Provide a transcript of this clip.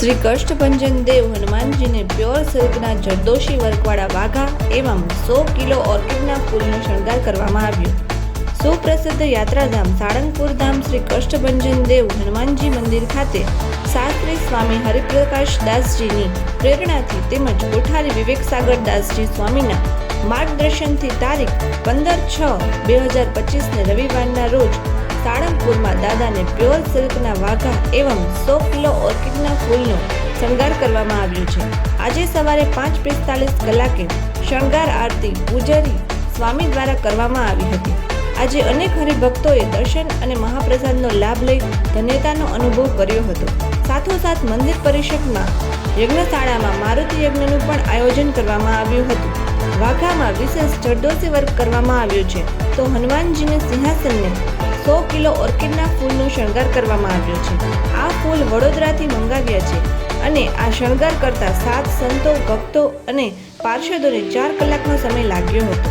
શ્રી કષ્ટભંજન દેવ હનુમાનજીને પ્યોર સિલ્કના જરદોશી વર્કવાળા વાઘા એવં 100 કિલો ઓર્કિડના ફૂલનો શણગાર કરવામાં આવ્યો। સુપ્રસિદ્ધ યાત્રાધામ સાળંગપુર ધામ શ્રી કષ્ટભંજન દેવ હનુમાનજી મંદિર ખાતે શાસ્ત્રી સ્વામી હરિપ્રકાશ દાસજીની પ્રેરણાથી તેમજ કોઠારી વિવેક સાગર દાસજી સ્વામીના માર્ગદર્શનથી તારીખ 15/6/2025 રવિવારના રોજ સાળંગપુરમાં દાદાને પ્યોર સિલ્કના વાઘા એવં 100 કિલો ઓર્કિડના ફૂલનો શણગાર કરવામાં આવ્યો છે। આજે સવારે 5:45 કલાકે શણગાર આરતી પૂજારી સ્વામી દ્વારા કરવામાં આવી હતી। આજે અનેક હરિભક્તોએ દર્શન અને મહાપ્રસાદનો લાભ લઈ ધન્યતાનો અનુભવ કર્યો હતો। સાથોસાથ મંદિર પરિસરમાં યજ્ઞશાળામાં મારુતિ યજ્ઞનું પણ આયોજન કરવામાં આવ્યું હતું। વાઘામાં વિશેષ જરદોશી વર્ક કરવામાં આવ્યો છે તો હનુમાનજીના સિંહાસનને 100 કિલો ઓર્કિડના ફૂલનો શણગાર કરવામાં આવ્યો છે। આ ફૂલ વડોદરાથી મંગાવ્યા છે અને આ શણગાર કરતા 7 સંતો ભક્તો અને પાર્ષદોને 4 કલાકનો સમય લાગ્યો હતો।